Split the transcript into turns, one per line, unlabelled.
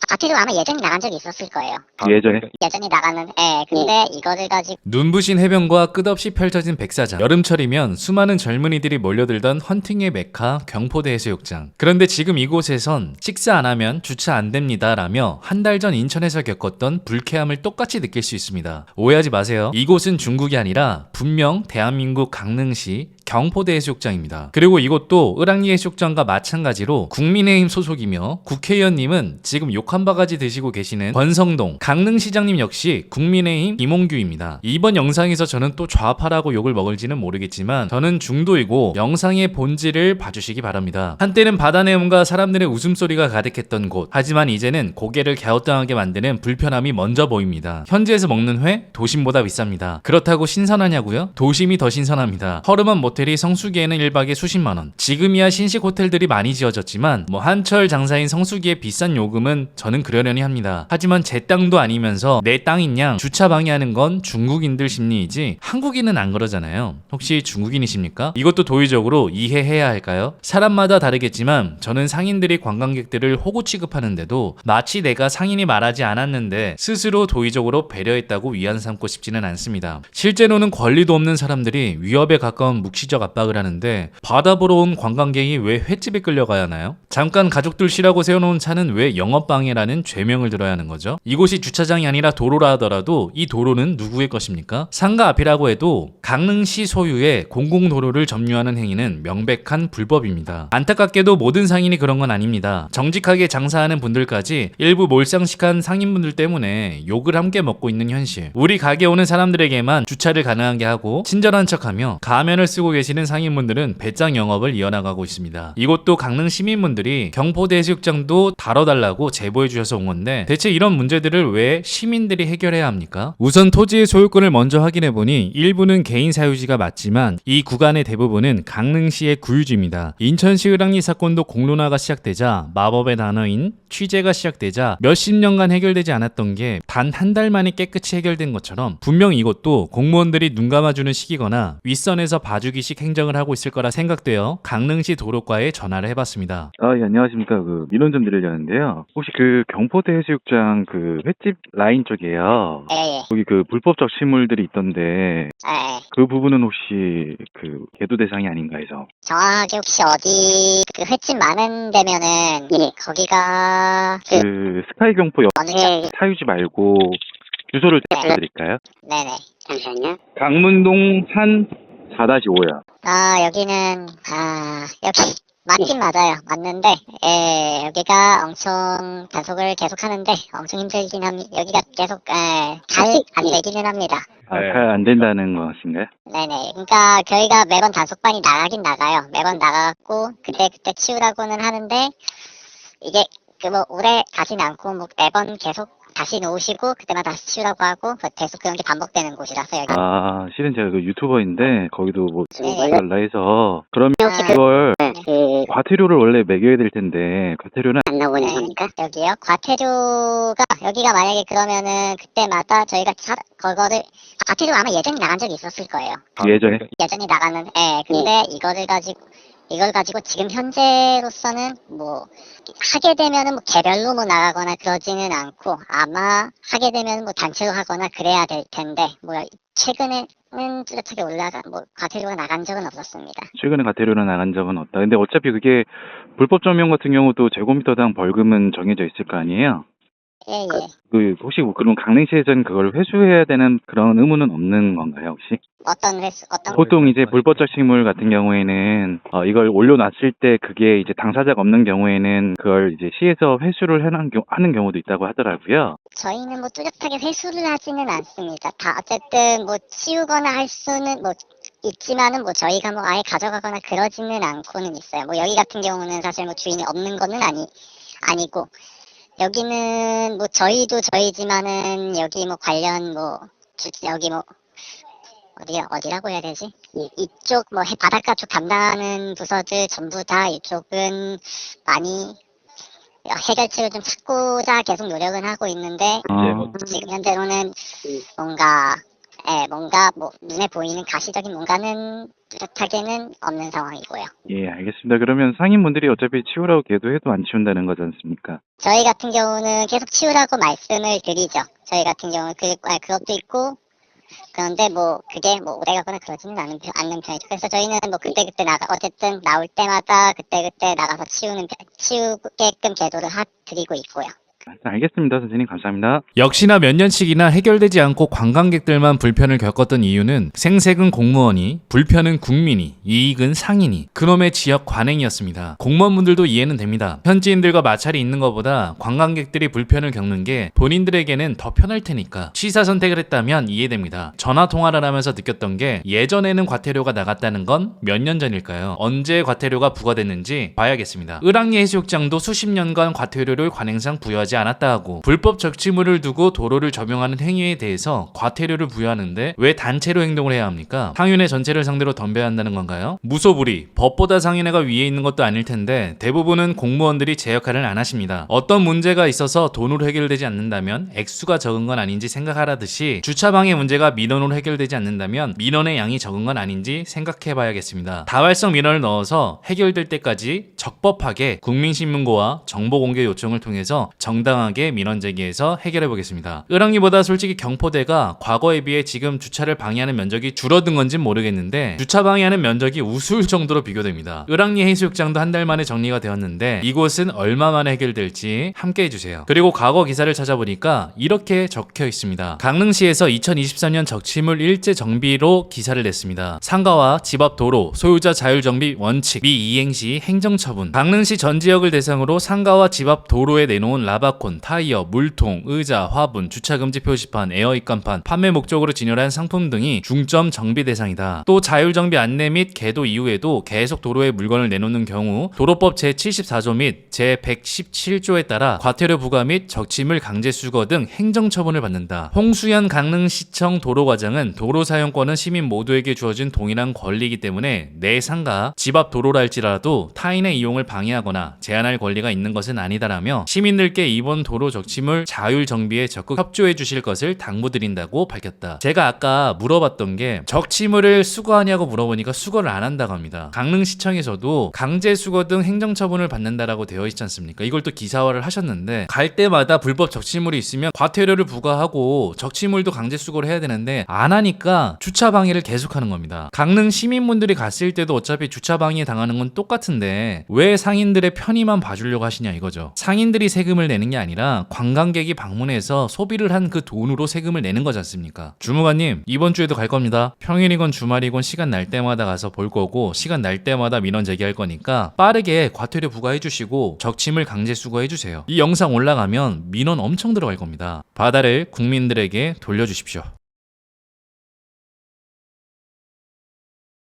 과태료 아마 예전에 나간 적이 있었을 거예요.
예전에?
예전에 나가는, 근데 이거를 가지고
눈부신 해변과 끝없이 펼쳐진 백사장. 여름철이면 수많은 젊은이들이 몰려들던 헌팅의 메카 경포대 해수욕장. 그런데 지금 이곳에선 식사 안 하면 주차 안 됩니다 라며 한 달 전 인천에서 겪었던 불쾌함을 똑같이 느낄 수 있습니다. 오해하지 마세요. 이곳은 중국이 아니라 분명 대한민국 강릉시 경포대 해수욕장입니다. 그리고 이곳도 을왕리 해수욕장과 마찬가지로 국민의힘 소속이며 국회의원님은 지금 욕 한 바가지 드시고 계시는 권성동 강릉시장님 역시 국민의힘 김홍규입니다. 이번 영상에서 저는 또 좌파라고 욕을 먹을지는 모르겠지만 저는 중도이고 영상의 본질을 봐주시기 바랍니다. 한때는 바다 내음과 사람들의 웃음소리가 가득했던 곳, 하지만 이제는 고개를 갸웃당하게 만드는 불편함이 먼저 보입니다. 현지에서 먹는 회 도심보다 비쌉니다. 그렇다고 신선하냐고요? 도심이 더 신선합니다. 허름한 모텔이 성수기에는 1박에 수십만원, 지금이야 신식 호텔들이 많이 지어졌지만 한철 장사인 성수기의 비싼 요금은 저는 그러려니 합니다. 하지만 제 땅도 아니면서 내 땅인 양 주차 방해하는 건 중국인들 심리이지 한국인은 안 그러잖아요. 혹시 중국인이십니까? 이것도 도의적으로 이해해야 할까요? 사람마다 다르겠지만 저는 상인들이 관광객들을 호구 취급하는데도 마치 내가 상인이 말하지 않았는데 스스로 도의적으로 배려했다고 위안 삼고 싶지는 않습니다. 실제로는 권리도 없는 사람들이 위협에 가까운 묵시적 압박을 하는데 바다 보러 온 관광객이 왜 횟집에 끌려가야 하나요? 잠깐 가족들 쉬라고 세워놓은 차는 왜 영업방해라는 죄명을 들어야 하는 거죠? 이곳이 주차장이 아니라 도로라 하더라도 이 도로는 누구의 것입니까? 상가 앞이라고 해도 강릉시 소유의 공공도로를 점유하는 행위는 명백한 불법입니다. 안타깝게도 모든 상인이 그런 건 아닙니다. 정직하게 장사하는 분들까지 일부 몰상식한 상인분들 때문에 욕을 함께 먹고 있는 현실. 우리 가게 오는 사람들에게만 주차를 가능하게 하고 친절한 척하며 가면을 쓰고 계시는 상인분들은 배짱 영업을 이어나가고 있습니다. 이곳도 강릉 시민분들이 경포대 해수욕장도 다뤄달라고 제보해 주셔서 온 건데 대체 이런 문제들을 왜 시민들이 해결해야 합니까? 우선 토지의 소유권을 먼저 확인해보니 일부는 개인 사유지가 맞지만 이 구간의 대부분은 강릉시의 구유지입니다. 인천시 을왕리 사건도 공론화가 시작되자 마법의 단어인 취재가 시작되자 몇십 년간 해결되지 않았던 게 단 한 달 만에 깨끗이 해결된 것처럼 분명 이것도 공무원들이 눈 감아주는 시기거나 윗선에서 봐주기식 행정을 하고 있을 거라 생각되어 강릉시 도로과에 전화를 해봤습니다.
예, 안녕하십니까. 민원 좀 드리려는데요. 혹시 경포대 해수욕장 횟집 라인 쪽이에요.
예.
거기 불법적 식물들이 있던데 그 부분은 혹시 계도 대상이 아닌가 해서.
정확하게 혹시 어디 횟집 많은 데면은 거기가
스카이 경포 옆
어느 쪽?
사유지 말고 주소를 드릴까요?
네네. 잠시만요.
강문동 산 4-5요.
여기는 여기 맞긴 맞아요. 맞는데 여기가 엄청 단속을 계속 하는데 엄청 힘들긴 합니다. 여기가 계속 잘 안 되기는 합니다.
잘 안 된다는 것인가요?
네네. 그러니까 저희가 매번 단속반이 나가긴 나가요. 매번 나가고 그때 치우라고는 하는데 이게 오래 가진 않고 매번 계속 다시 놓으시고 그때마다 다시 치우라고 하고 계속 그런 게 반복되는 곳이라서 여기.
실은 제가 유튜버인데 거기도
네.
연락해서 그러면
혹시
이걸 과태료를 원래 매겨야 될 텐데 과태료는
안 나오는 겁니까? 여기요? 과태료가 여기가 만약에 그러면은 그때마다 저희가 그거를 과태료 아마 예전에 나간 적이 있었을 거예요.
예전에?
예전에 나가는 근데 이걸 가지고 지금 현재로서는 하게 되면은 개별로 나가거나 그러지는 않고 아마 하게 되면 단체로 하거나 그래야 될 텐데 최근에는 뚜렷하게 과태료가 나간 적은 없었습니다.
최근에 과태료는 나간 적은 없다. 근데 어차피 그게 불법 점용 같은 경우도 제곱미터당 벌금은 정해져 있을 거 아니에요?
예.
혹시 그럼 강릉시에서는 그걸 회수해야 되는 그런 의무는 없는 건가요, 혹시?
어떤
보통 이제 불법적 식물 같은 경우에는 이걸 올려놨을 때 그게 이제 당사자가 없는 경우에는 그걸 이제 시에서 회수를 하는 경우도 있다고 하더라고요.
저희는 뚜렷하게 회수를 하지는 않습니다. 다 어쨌든 치우거나 할 수는 있지만은 저희가 아예 가져가거나 그러지는 않고는 있어요. 여기 같은 경우는 사실 주인이 없는 거는 아니고 여기는 저희도 저희지만은 여기 관련 여기 어디라고 해야 되지? 이쪽 바닷가 쪽 담당하는 부서들 전부 다 이쪽은 많이 해결책을 좀 찾고자 계속 노력은 하고 있는데 지금 현재로는 뭔가 눈에 보이는 가시적인 뭔가는 뚜렷하게는 없는 상황이고요.
예, 알겠습니다. 그러면 상인분들이 어차피 치우라고 계도해도 안 치운다는 거지 않습니까?
저희 같은 경우는 계속 치우라고 말씀을 드리죠. 저희 같은 경우는 그것도 있고, 그런데 뭐 그게 뭐 오래가거나 그러지는 않는 편이죠. 그래서 저희는 뭐 그때그때 어쨌든 나올 때마다 그때그때 나가서 치우게끔 계도를 드리고 있고요.
알겠습니다. 선생님 감사합니다.
역시나 몇 년씩이나 해결되지 않고 관광객들만 불편을 겪었던 이유는 생색은 공무원이, 불편은 국민이, 이익은 상인이, 그놈의 지역 관행이었습니다. 공무원분들도 이해는 됩니다. 현지인들과 마찰이 있는 것보다 관광객들이 불편을 겪는 게 본인들에게는 더 편할 테니까 취사 선택을 했다면 이해됩니다. 전화 통화를 하면서 느꼈던 게 예전에는 과태료가 나갔다는 건 몇 년 전일까요? 언제 과태료가 부과됐는지 봐야겠습니다. 을왕리 해수욕장도 수십 년간 과태료를 관행상 부여하지 않았다 하고 불법 적치물을 두고 도로를 점용하는 행위에 대해서 과태료를 부여하는데 왜 단체로 행동을 해야 합니까? 상인회 전체를 상대로 덤벼야 한다는 건가요? 무소불위, 법보다 상인회가 위에 있는 것도 아닐 텐데 대부분은 공무원들이 제 역할을 안 하십니다. 어떤 문제가 있어서 돈으로 해결되지 않는다면 액수가 적은 건 아닌지 생각하라듯이 주차방의 문제가 민원으로 해결되지 않는다면 민원의 양이 적은 건 아닌지 생각해 봐야겠습니다. 다활성 민원을 넣어서 해결될 때까지 적법하게 국민신문고와 정보공개 요청을 통해서 정당하게 민원 제기해서 해결해 보겠습니다. 을왕리보다 솔직히 경포대가 과거에 비해 지금 주차를 방해하는 면적이 줄어든 건진 모르겠는데 주차 방해하는 면적이 우스울 정도로 비교됩니다. 을왕리 해수욕장도 한 달 만에 정리가 되었는데 이곳은 얼마 만에 해결될지 함께 해주세요. 그리고 과거 기사를 찾아보니까 이렇게 적혀 있습니다. 강릉시에서 2023년 적치물 일제 정비로 기사를 냈습니다. 상가와 집 앞 도로 소유자 자율 정비 원칙 미이행 시 행정처분. 강릉시 전 지역을 대상으로 상가와 집 앞 도로에 내놓은 라바콘, 타이어, 물통, 의자, 화분, 주차금지 표시판, 에어 입간판, 판매 목적으로 진열한 상품 등이 중점 정비 대상이다. 또 자율정비 안내 및 계도 이후에도 계속 도로에 물건을 내놓는 경우 도로법 제74조 및 제117조에 따라 과태료 부과 및 적치물 강제 수거 등 행정처분을 받는다. 홍수연 강릉시청 도로과장은 도로 사용권은 시민 모두에게 주어진 동일한 권리이기 때문에 내 상가, 집 앞 도로랄지라도 타인의 이용을 방해하거나 제한할 권리가 있는 것은 아니다라며 시민들께 이번 도로 적치물 자율 정비에 적극 협조해 주실 것을 당부드린다고 밝혔다. 제가 아까 물어봤던 게 적치물을 수거하냐고 물어보니까 수거를 안 한다고 합니다. 강릉시청에서도 강제 수거 등 행정처분을 받는다라고 되어 있지 않습니까? 이걸 또 기사화를 하셨는데 갈 때마다 불법 적치물이 있으면 과태료를 부과하고 적치물도 강제 수거를 해야 되는데 안 하니까 주차 방해를 계속하는 겁니다. 강릉 시민분들이 갔을 때도 어차피 주차 방해 당하는 건 똑같은데 왜 상인들의 편의만 봐주려고 하시냐 이거죠. 상인들이 세금을 내는 게 아니라 관광객이 방문해서 소비를 한 그 돈으로 세금을 내는 거지 않습니까? 주무관님 이번 주에도 갈 겁니다. 평일이건 주말이건 시간 날 때마다 가서 볼 거고 시간 날 때마다 민원 제기할 거니까 빠르게 과태료 부과해 주시고 적치물 강제 수거해 주세요. 이 영상 올라가면 민원 엄청 들어갈 겁니다. 바다를 국민들에게 돌려주십시오.